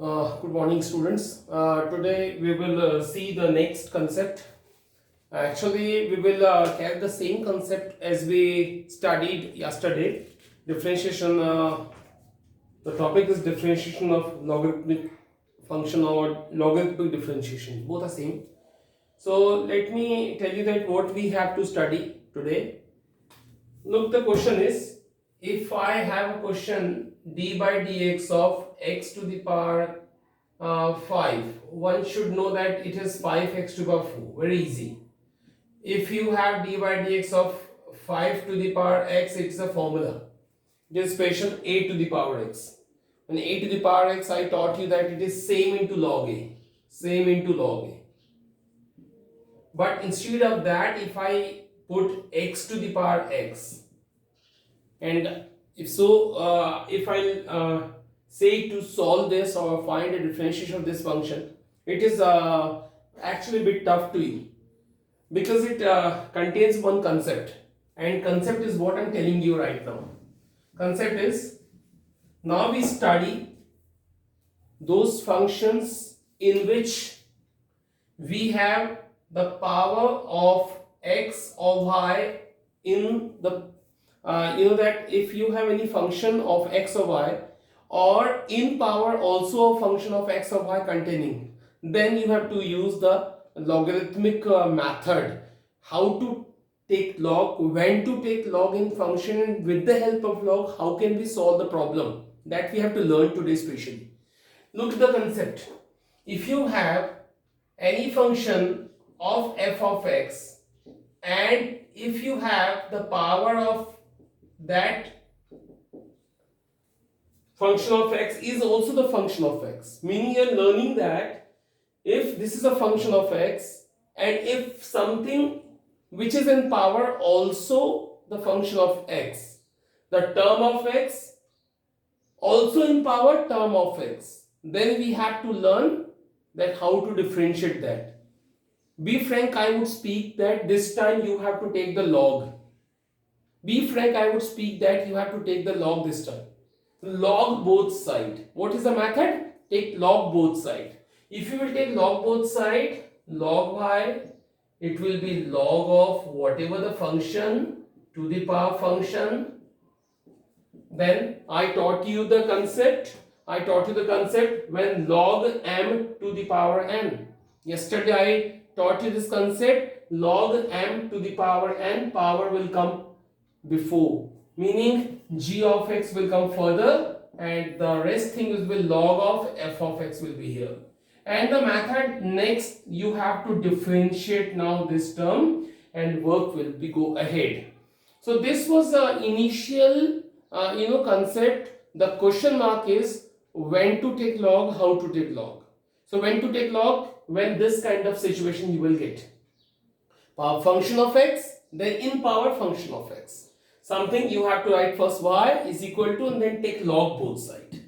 Good morning, students. Today we will see the next concept. Actually, we will carry the same concept as we studied yesterday. Differentiation. The topic is differentiation of logarithmic function or logarithmic differentiation. Both are same. So let me tell you that what we have to study today. Look, the question is, if I have a question d by dx of x to the power 5, one should know that it is 5x to the power 4. Very easy. If you have d by dx of 5 to the power x, it's a formula. It is expression a to the power x. And a to the power x, I taught you that it is same into log a. Same into log a. But instead of that, if I put x to the power x, and if I say to solve this or find a differentiation of this function, it is actually a bit tough to you, because it contains one concept, and concept is what I'm telling you right now. Concept is, now we study those functions in which we have the power of x or y in the that if you have any function of x or y, or in power also a function of x or y containing, then you have to use the logarithmic method. How to take log, when to take log in function, and with the help of log how can we solve the problem, that we have to learn today specially. Look at the concept. If you have any function of f of x, and if you have the power of that function of x is also the function of x, meaning you are learning that if this is a function of x, and if something which is in power also the function of x, the term of x also in power term of x, then we have to learn that how to differentiate that. Be frank, I would speak that this time you have to take the log. Be frank, I would speak that you have to take the log this time. Log both side. What is the method? Take log both side. If you will take log both side, log y, it will be log of whatever the function to the power function. Then I taught you the concept. When log m to the power n. Yesterday I taught you this concept. Log m to the power n, power will come before, meaning g of x will come further, and the rest thing will be log of f of x will be here. And the method next, you have to differentiate now this term, and work will be go ahead. So this was the initial concept. The question mark is when to take log, how to take log. So when to take log, when this kind of situation you will get power function of x, then in power function of x. Something you have to write first y is equal to, and then take log both side,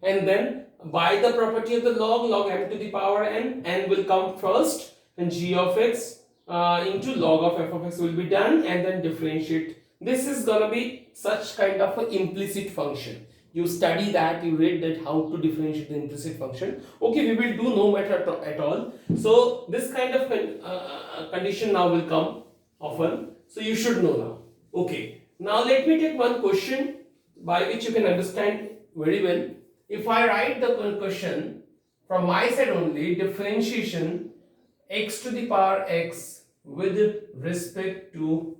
and then by the property of the log m to the power n will come first, and g of x into log of f of x will be done, and then differentiate. This is gonna be such kind of an implicit function. You study that, you read that how to differentiate the implicit function. Okay, we will do no matter at all. So this kind of condition now will come often, so you should know now. Okay. Now let me take one question by which you can understand very well. If I write the question from my side only, differentiation x to the power x with respect to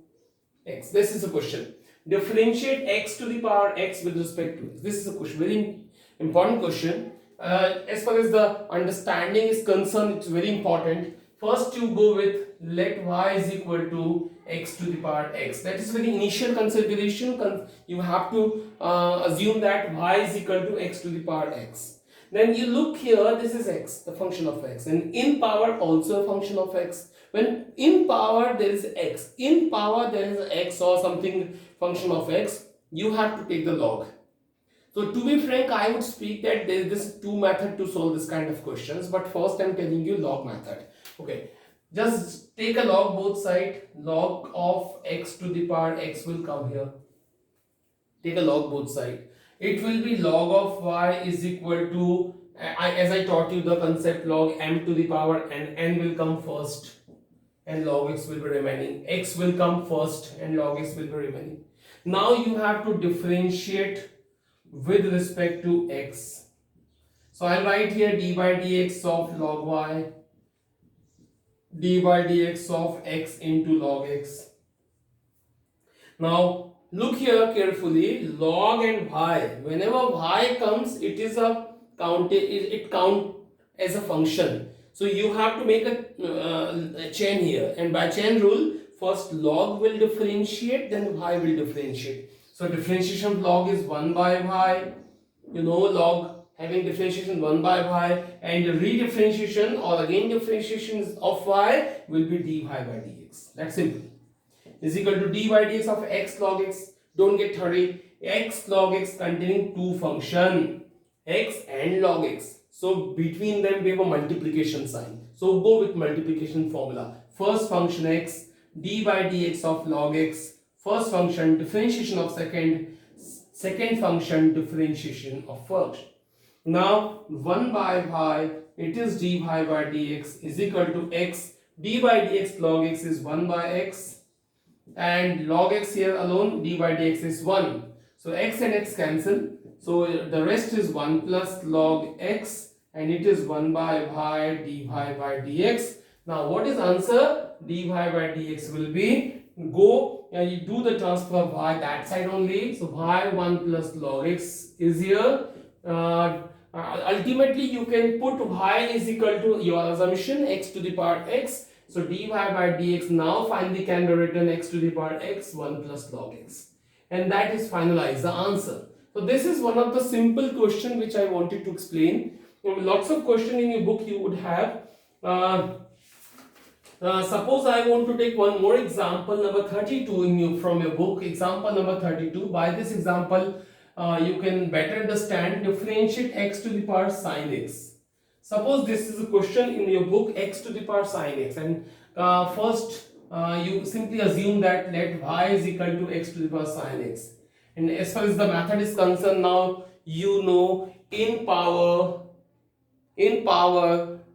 x. This is a question. Differentiate x to the power x with respect to x. This is a question, very important question. As far as the understanding is concerned, it's very important. First you go with let y is equal to x to the power x. That is very initial consideration. You have to assume that y is equal to x to the power x. Then you look here, this is x, the function of x, and in power also a function of x. When in power there is x, in power there is x or something function of x, you have to take the log. So to be frank, I would speak that there is this two method to solve this kind of questions, but first I am telling you log method. Okay, just take a log both side. Log of x to the power x will come here. Take a log both side. It will be log of y is equal to as I taught you the concept, log m to the power and n will come first and log x will be remaining. X will come first and log x will be remaining. Now you have to differentiate with respect to x. So I'll write here d by dx of log y, d by dx of x into log x. Now look here carefully, log and y, whenever y comes, it is a it count as a function. So you have to make a chain here, and by chain rule, first log will differentiate, then y will differentiate. So differentiation of log is 1 by y. You know log having differentiation 1 by y, and redifferentiation or again differentiation of y will be dy by dx. That's simple. Is equal to dy by dx of x log x. Don't get hurried. X log x containing two function, x and log x. So between them we have a multiplication sign. So go with multiplication formula. First function x, d by dx of log x. First function differentiation of second function differentiation of first. Now 1 by y, it is dy by dx is equal to x. D by dx log x is 1 by x. And log x here alone, d by dx is 1. So x and x cancel. So the rest is 1 plus log x, and it is 1 by y dy by dx. Now what is answer? Dy by dx will be, go you do the transfer of y that side only. So y 1 plus log x is here. Ultimately you can put y is equal to your assumption x to the power x. So dy by dx now finally can be written x to the power x 1 plus log x. And that is finalized the answer. So this is one of the simple question which I wanted to explain. Lots of question in your book you would have. Suppose I want to take one more example, number 32 from your book. Example number 32. By this example, you can better understand differentiate x to the power sine x. Suppose this is a question in your book, x to the power sine x, and first you simply assume that let y is equal to x to the power sine x. And as far as the method is concerned, now you know in power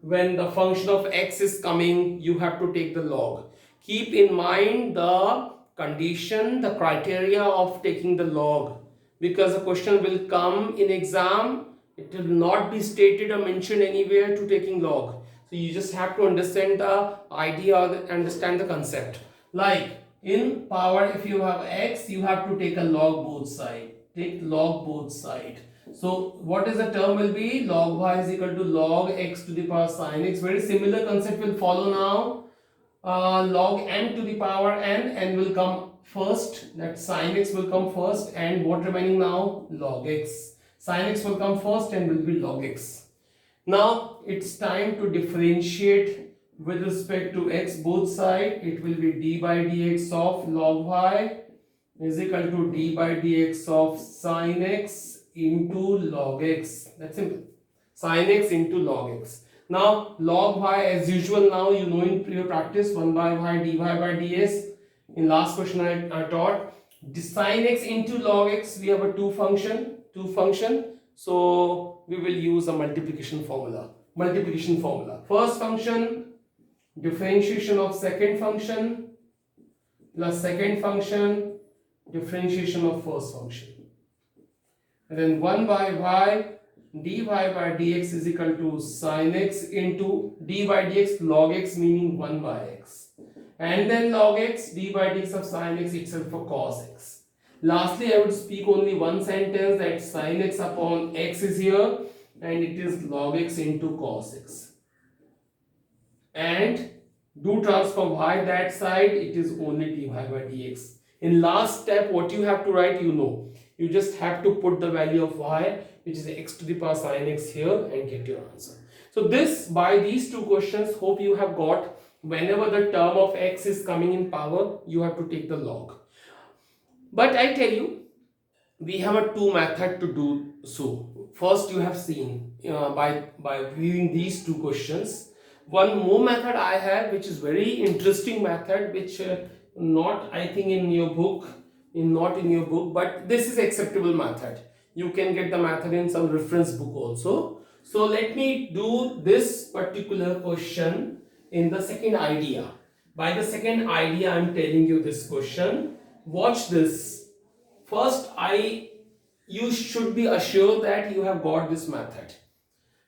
when the function of x is coming, you have to take the log. Keep in mind the condition, the criteria of taking the log, because the question will come in exam. It will not be stated or mentioned anywhere to taking log. So you just have to understand the idea or understand the concept. Like in power, if you have x, you have to take a log both side. Take log both side. So what is the term will be? Log y is equal to log x to the power sine x. Very similar concept will follow now. Log m to the power n will come first. That sine x will come first, and what remaining now? Log x. Sin x will come first and will be log x. Now it's time to differentiate with respect to x both side. It will be d by dx of log y is equal to d by dx of sin x into log x. That's simple. Sin x into log x. Now log y as usual, now you know in your practice 1 by y dy by ds. In last question I taught sin x into log x, we have a two function, so we will use a multiplication formula. First function differentiation of second function plus second function differentiation of first function, and then 1 by y dy by dx is equal to sin x into d by dx log x, meaning 1 by x, and then log x d by dx of sin x itself for cos x. Lastly, I would speak only one sentence, that sin x upon x is here and it is log x into cos x. And do transfer y that side, it is only dy by dx. In last step, what you have to write, you know. You just have to put the value of y, which is x to the power sin x here, and get your answer. So this, by these two questions, hope you have got, whenever the term of x is coming in power, you have to take the log. But I tell you, we have a two method to do so. First, you have seen by viewing these two questions. One more method I have, which is very interesting method, which not I think in your book, not in your book, but this is acceptable method. You can get the method in some reference book also. So let me do this particular question in the second idea. By the second idea, I'm telling you this question. Watch this. First, you should be assured that you have got this method.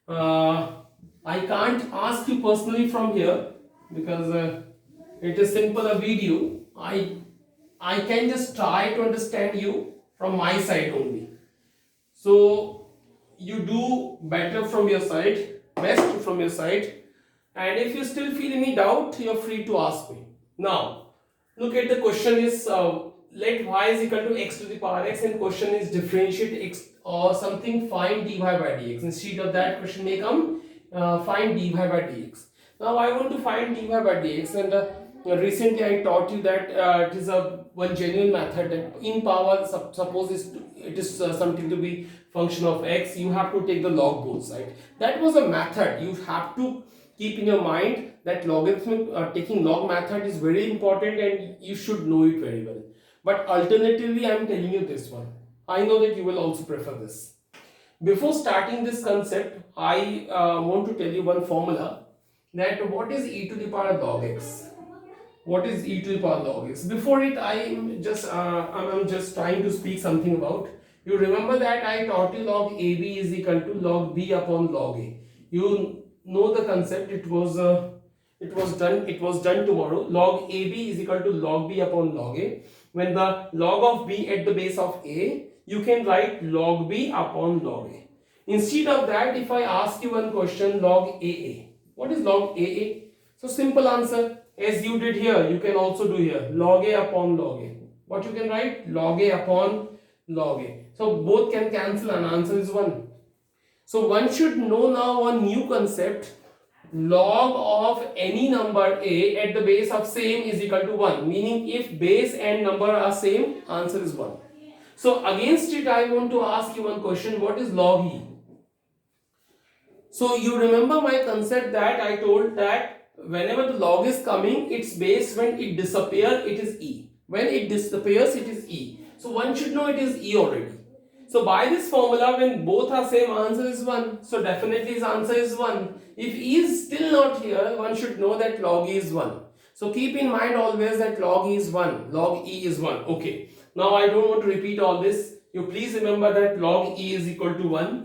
Uh, I can't ask you personally from here because it is simple a video. I can just try to understand you from my side only. So you do better from your side, best from your side, and if you still feel any doubt, you're free to ask me. Now, look at the question is let y is equal to x to the power x, and question is differentiate x or something, find dy by dx. Instead of that, question may come find dy by dx. Now I want to find dy by dx, and recently I taught you that it is a one genuine method that in power suppose it is something to be function of x, you have to take the log both side. That was a method you have to keep in your mind, that logarithmic taking log method is very important and you should know it very well. But alternatively, I am telling you this one. I know that you will also prefer this. Before starting this concept, I want to tell you one formula, that what is e to the power log x. What is e to the power log x? Before it, I'm just trying to speak something about. You remember that I taught you log ab is equal to log b upon log a. You know the concept. It was done tomorrow. Log ab is equal to log b upon log a. When the log of b at the base of a, you can write log b upon log a. Instead of that, if I ask you one question, log aa. What is log aa? So simple answer. As you did here, you can also do here. Log a upon log a. What you can write? Log a upon log a. So both can cancel and answer is 1. So one should know now one new concept. Log of any number a at the base of same is equal to 1. Meaning if base and number are same, answer is 1. So against it, I want to ask you one question. What is log e? So you remember my concept that I told that whenever the log is coming, its base, when it disappears, it is e. When it disappears, it is e. So one should know it is e already. So by this formula, when both are same, answer is 1. So definitely his answer is 1. If e is still not here, one should know that log e is 1. So keep in mind always that log e is 1. Log e is 1. Okay. Now I don't want to repeat all this. You please remember that log e is equal to 1.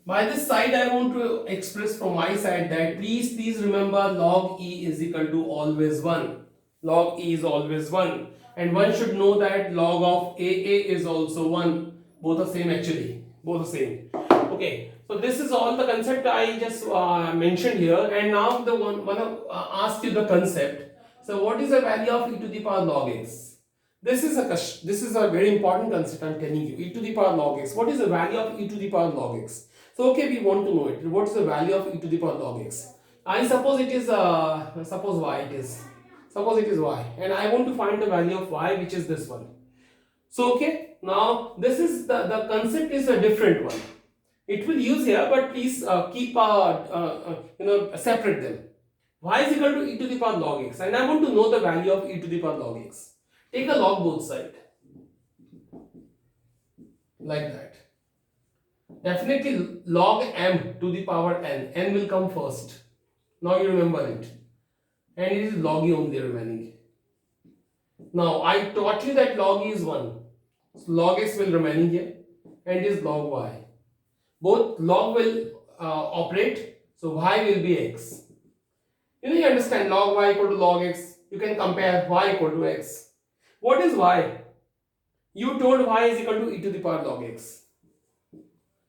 By this side, I want to express from my side that please remember log e is equal to always 1. Log e is always 1. And one should know that log of aa is also 1. Both are same actually. Both are same. Okay. So this is all the concept I just mentioned here. And now the one ask you the concept. So what is the value of e to the power log x? This is a very important concept I'm telling you. E to the power log x. What is the value of e to the power log x? So okay, we want to know it. What is the value of e to the power log x? I suppose it is suppose y it is. Suppose it is y, and I want to find the value of y, which is this one. So okay, now this is the concept is a different one. It will use here, but please keep separate them. Y is equal to e to the power log x, and I want to know the value of e to the power log x. Take a log both side like that. Definitely log m to the power n will come first. Now you remember it, and it is log e only remaining. Now I taught you that log e is 1, so log x will remain here, and it is log y. Both log will operate, so y will be x. You understand log y equal to log x. You can compare y equal to x. What is y? You told y is equal to e to the power log x.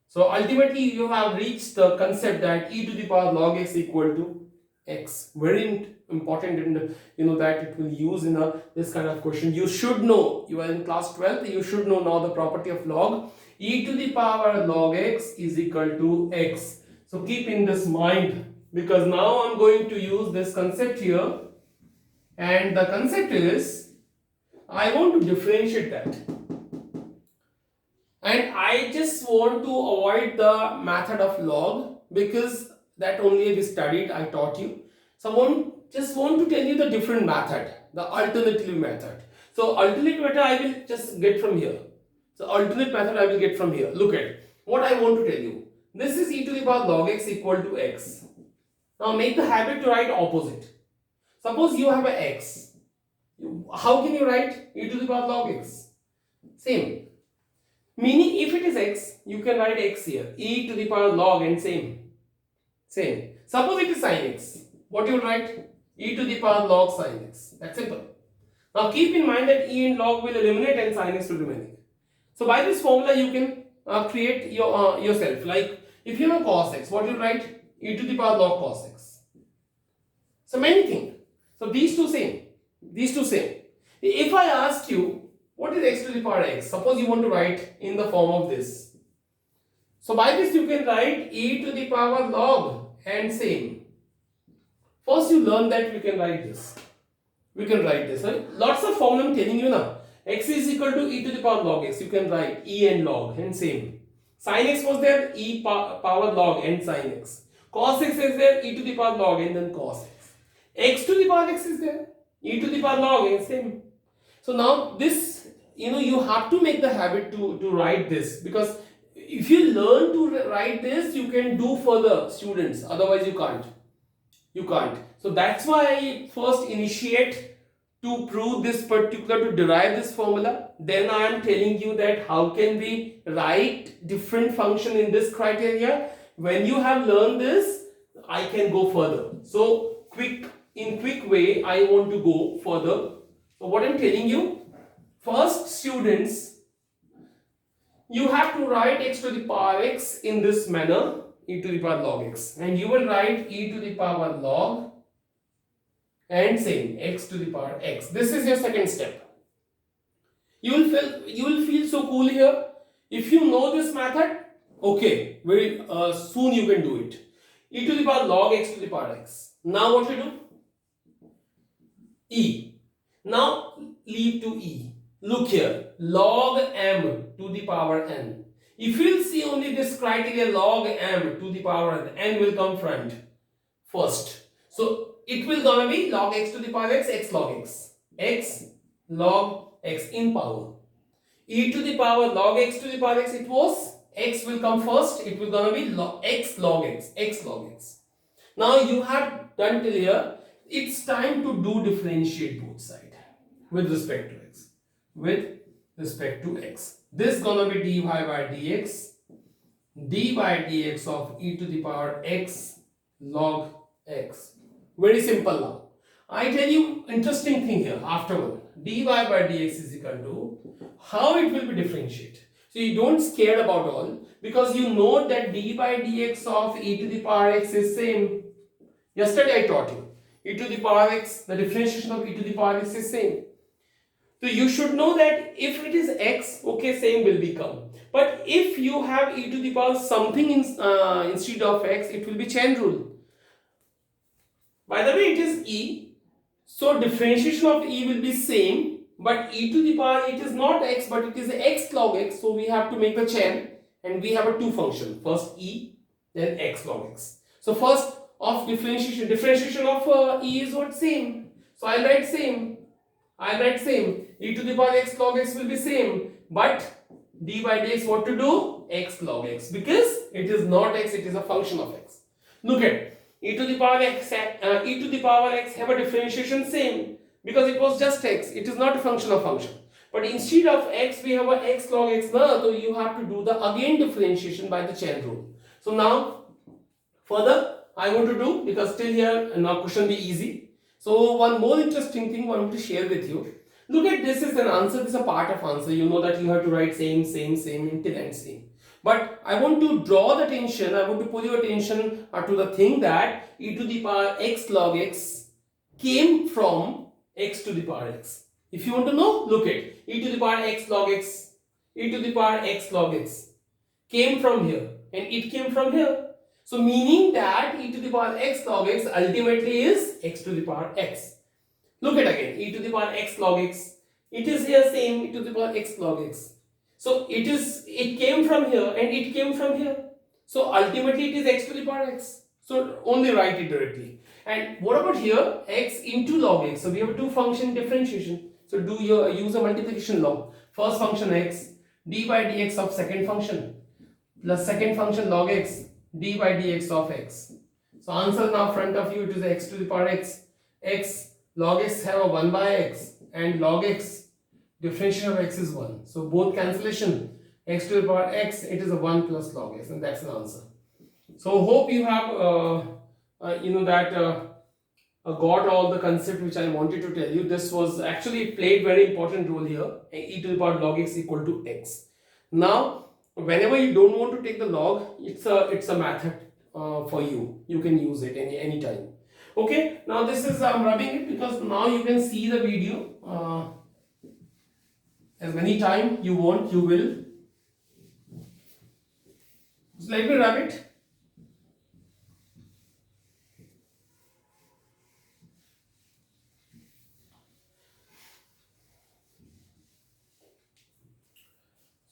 So ultimately you have reached the concept that e to the power log x equal to x. Very important, and you know that it will use in this kind of question. You should know, you are in class 12th, you should know now the property of log. E to the power log x is equal to x. So keep in this mind, because now I'm going to use this concept here, and the concept is I want to differentiate that. And I just want to avoid the method of log, because that only we studied, I taught you. So I just want to tell you the different method, the alternative method. So alternative method I will just get from here. So alternate method I will get from here. Look at what I want to tell you. This is e to the power log x equal to x. Now make the habit to write opposite. Suppose you have a x. How can you write e to the power log x? Same. Meaning if it is x, you can write x here. E to the power log and same. Same. Suppose it is sin x. What you will write? E to the power log sin x. That's simple. Now keep in mind that e and log will eliminate and sin x will remain. So by this formula you can create your yourself. Like if you know cos x, what you write? E to the power log cos x. So many things. So these two same. These two same. If I ask you what is x to the power x, suppose you want to write in the form of this. So by this you can write e to the power log and same. First you learn that we can write this. We can write this. Right? Lots of formula I'm telling you now. X is equal to e to the power log x. You can write e and log and same. Sin x was there, e power log and sin x. Cos x is there, e to the power log and then cos x. X to the power x is there, e to the power log and same. So now this, you have to make the habit to write this, because if you learn to write this, you can do further, students. Otherwise you can't. You can't. So that's why I first initiate to prove this particular, to derive this formula. Then I am telling you that how can we write different function in this criteria. When you have learned this, I can go further. So in quick way, I want to go further. So what I'm telling you, first students, you have to write x to the power x in this manner, e to the power log x, and you will write e to the power log and same x to the power x. This is your second step. You will feel so cool here. If you know this method, okay, very soon you can do it. E to the power log x to the power x. Now what you do? E. Now leave to e. Look here, log m to the power n. If you will see only this criteria, log m to the power n will come first. So it will gonna be log x to the power x log x log x in power. E to the power log x to the power x, it was x will come first, it will gonna be x log x. Now you have done till here. It's time to do differentiate both sides with respect to x. With respect to x, this gonna be dy by dx, d by dx of e to the power x log x. Very simple now. I tell you interesting thing here afterward. dy by dx is equal to how it will be differentiated. So you don't scared about all, because you know that d by dx of e to the power x is same. Yesterday I taught you e to the power x, the differentiation of e to the power x is same. So you should know that if it is x, okay, same will become. But if you have e to the power something instead of x, it will be chain rule. By the way, it is e, so differentiation of e will be same, but e to the power, it is not x, but it is x log x, so we have to make the chain, and we have a two function, first e, then x log x. So first of differentiation of e is what? Same. So I'll write same, e to the power x log x will be same, but d by dx what to do? X log x, because it is not x, it is a function of x. Look at e to the power x have a differentiation same, because it was just x, it is not a function of function. But instead of x, we have a x log x now, so you have to do the again differentiation by the chain rule. So now further I want to do, because till here now question be easy. So one more interesting thing I want to share with you. Look at this is an answer, this is a part of answer. You know that you have to write same until end same. But I want to draw the attention, I want to pull your attention to the thing that e to the power x log x came from x to the power x. If you want to know, look at e to the power x log x, e to the power x log x came from here and it came from here. So meaning that e to the power x log x ultimately is x to the power x. Look at again, e to the power x log x, it is here same, e to the power x log x. So it came from here and it came from here. So ultimately it is x to the power x. So only write it directly. And what about here? X into log x. So we have a two function differentiation. So use a multiplication law. First function x d by dx of second function plus second function log x d by dx of x. So answer now front of you, it is x to the power x. X log x have a 1 by x and log x differentiation of x is 1. So both cancellation, x to the power x, it is a 1 plus log x, and that's the answer. So hope you have got all the concept which I wanted to tell you. This was actually played very important role here. E to the power log x equal to x. Now, whenever you don't want to take the log, it's a method for you. You can use it any time. Okay. Now this is I'm rubbing it because now you can see the video as many time you want. You will. So let me rub it.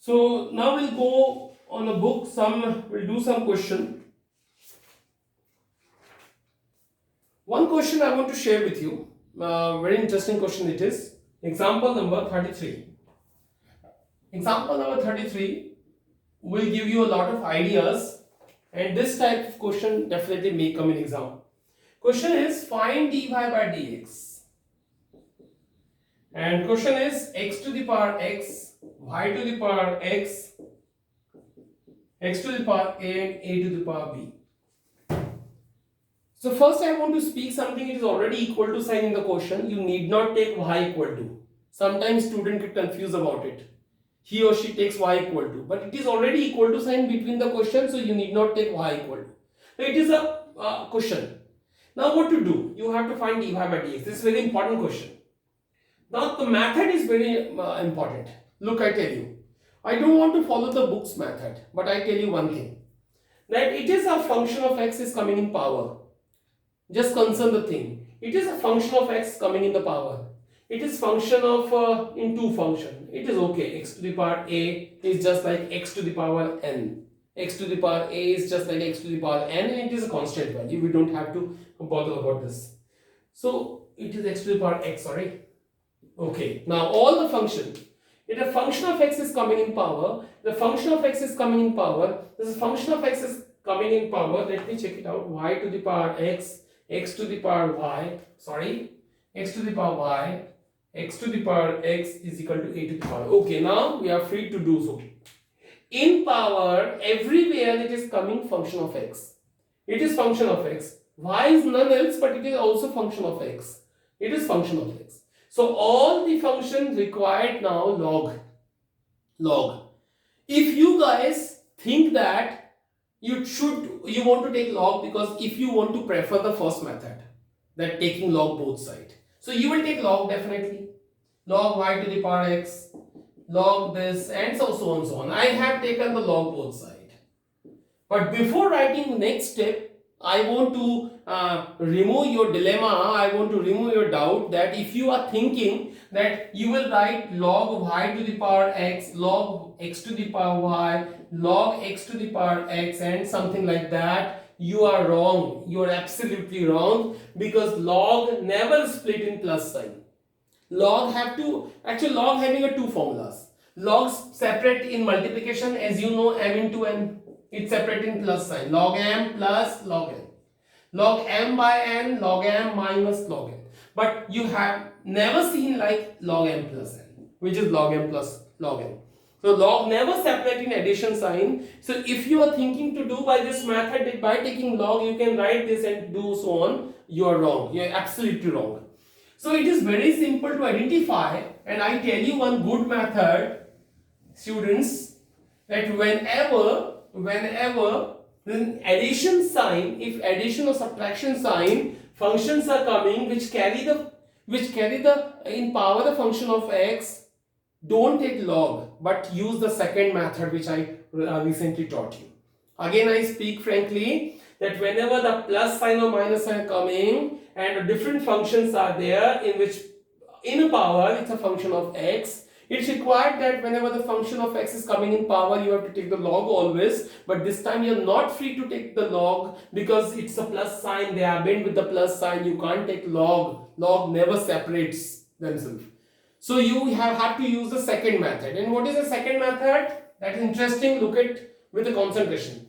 So now we'll go on a book, we'll do some question. One question I want to share with you, very interesting question it is. Example number 33. Example number 33 will give you a lot of ideas, and this type of question definitely may come in exam. Question is find dy by dx. And question is x to the power x, y to the power x, x to the power a and a to the power b. So first I want to speak something, it is already equal to sign in the question. You need not take y equal to. Sometimes student get confused about it. He or she takes y equal to, but it is already equal to sign between the question, so you need not take y equal to. So it is a question. Now what to do? You have to find dy by dx. This is a very important question. Now the method is very important. Look, I tell you, I don't want to follow the book's method, but I tell you one thing, that it is a function of x is coming in power. Just concern the thing. It is a function of x coming in the power. It is function of in two function. It is okay. X to the power a is just like x to the power n. X to the power a is just like x to the power n, and it is a constant value. We don't have to bother about this. So it is x to the power x, sorry. Okay, now all the function, if a function of x is coming in power, the function of x is coming in power, this function of x is coming in power, let me check it out, y to the power x, x to the power y, sorry, x to the power y, x to the power x is equal to a to the power. Okay, now we are free to do so. In power, everywhere it is coming function of x. It is function of x. Y is none else, but it is also function of x. It is function of x. So all the functions required now log. If you guys think that you want to take log, because if you want to prefer the first method, that taking log both sides, so you will take log definitely. Log y to the power x, log this, and so on so on. I have taken the log both sides. But before writing the next step, I want to remove your dilemma, I want to remove your doubt that if you are thinking that you will write log y to the power x, log x to the power y, log x to the power x and something like that, you are wrong. You are absolutely wrong, because log never split in plus sign. Log log having a two formulas. Log separate in multiplication, as you know, m into n. It's separate in plus sign. Log m plus log n. Log m by n, log m minus log n. But you have never seen like log m plus n, which is log m plus log n. So log never separate in addition sign. So if you are thinking to do by this method, that by taking log you can write this and do so on, you are wrong. You are absolutely wrong. So it is very simple to identify, and I tell you one good method, students, that whenever the addition sign, if addition or subtraction sign, functions are coming which carry the in power the function of x, don't take log, but use the second method which I recently taught you. Again, I speak frankly that whenever the plus sign or minus sign are coming and different functions are there in which in a power it's a function of x, it's required that whenever the function of x is coming in power, you have to take the log always, but this time you are not free to take the log because it's a plus sign, they are bent with the plus sign, you can't take log. Log never separates themselves. So you have to use the second method. And what is the second method? That is interesting. Look at with the concentration.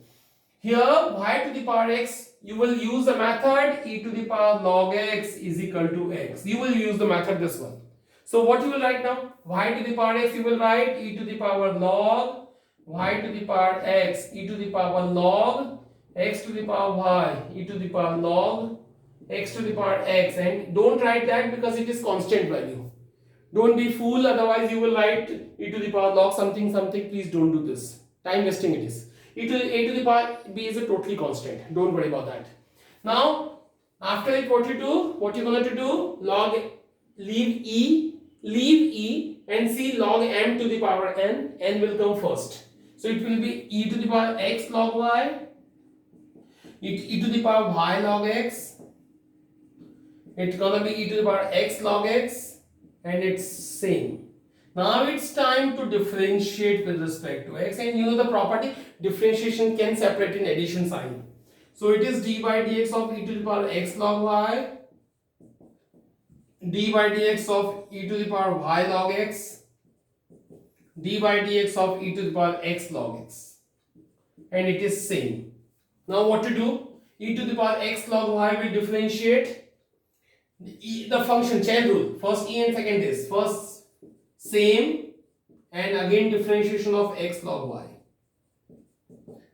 Here y to the power x, you will use the method e to the power log x is equal to x. You will use the method this one. So what you will write now? Y to the power x, you will write e to the power log y to the power x e to the power log x to the power y e to the power log x to the power x. And don't write that because it is constant value. Don't be fool, otherwise you will write e to the power log something something. Please don't do this. Time wasting it is. A to the power b is a totally constant. Don't worry about that. Now, after it, what you do? What you're going to do? Log, leave e and see log m to the power n. N will come first. So it will be e to the power x log y, e to the power y log x. It's gonna be e to the power x log x, and it's same. Now it's time to differentiate with respect to x, and you know the property differentiation can separate in addition sign. So it is d by dx of e to the power x log y, d by dx of e to the power y log x, d by dx of e to the power x log x, and it is same. Now what to do? E to the power x log y will differentiate the function chain rule. First e and second is first same, and again differentiation of x log y.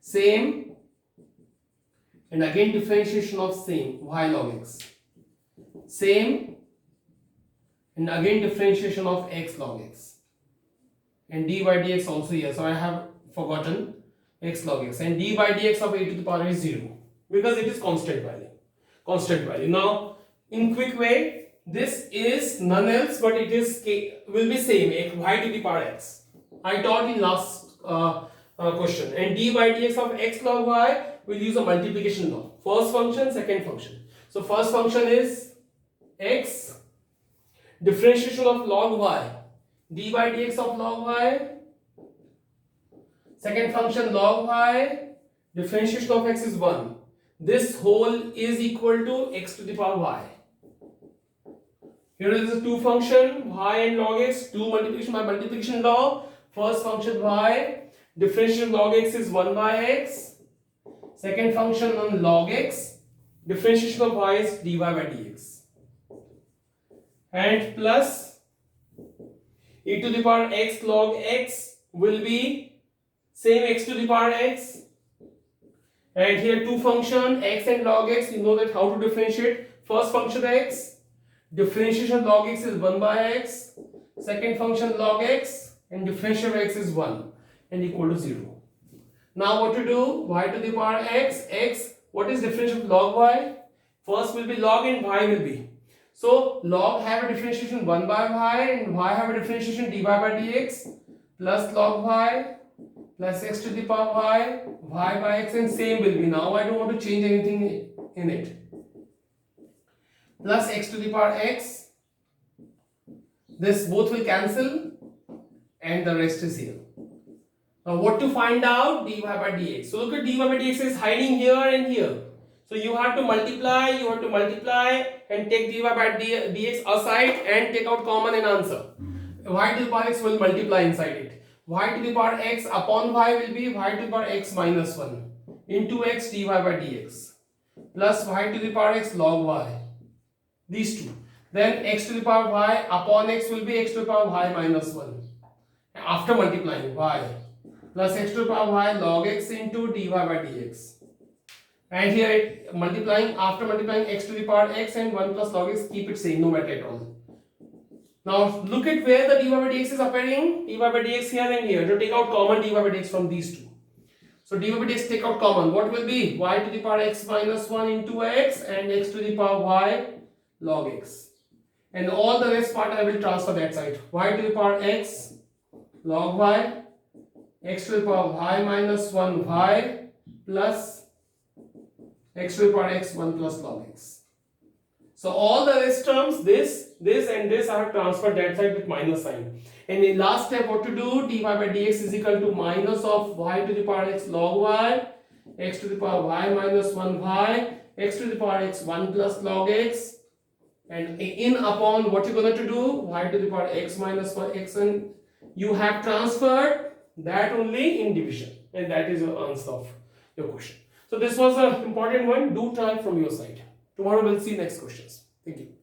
Same, and again differentiation of same y log x. Same, and again differentiation of x log x. And d by dx also here. So I have forgotten x log x. And d by dx of a to the power is 0 because it is constant value. Constant value. Now, in quick way, this is none else but it is will be same y to the power x. I taught in last question. And d by dx of x log y will use a multiplication law. First function, second function. So first function is x, differentiation of log y, d by dx of log y. Second function log y, differentiation of x is 1. This whole is equal to x to the power y. Here is the two function y and log x, 2 multiplication by multiplication law. First function y, differentiation log x is 1 by x. Second function on log x, differentiation of y is dy by dx. And plus e to the power x log x will be same x to the power x. And here two function x and log x, you know that how to differentiate. First function x, differentiation log x is 1 by x. Second function log x, and differentiation of x is 1 and equal to 0. Now what to do? Y to the power x, x, what is differentiation of log y? First will be log and y will be. So log have a differentiation 1 by y and y have a differentiation dy by dx plus log y plus x to the power y, y by x, and same will be. Now I don't want to change anything in it. Plus x to the power x. This both will cancel and the rest is here. Now what to find out? Dy by dx. So look at dy by dx is hiding here and here. So you have to multiply and take dy by dx aside and take out common and answer. Y to the power x will multiply inside it. Y to the power x upon y will be y to the power x minus 1 into x dy by dx plus y to the power x log y. These two. Then x to the power y upon x will be x to the power y minus 1. After multiplying y plus x to the power y log x into dy by dx. And here multiplying, after multiplying x to the power x and 1 plus log x, keep it same, no matter at all. Now look at where the dy by dx is appearing. Dy by dx here and here. To take out common dy by dx from these two. So dy by dx take out common. What will be? Y to the power x minus 1 into x and x to the power y log x. And all the rest part I will transfer that side. Y to the power x log y, x to the power y minus 1 y plus x to the power x 1 plus log x. So all the rest terms, this and this I have transferred that side with minus sign. And in last step what to do? Dy by dx is equal to minus of y to the power x log y, x to the power y minus 1 y, x to the power x 1 plus log x and in upon what you're going to do, y to the power x minus y x, and you have transferred that only in division, and that is your answer of your question. So this was an important one. Do try from your side. Tomorrow we'll see next questions. Thank you.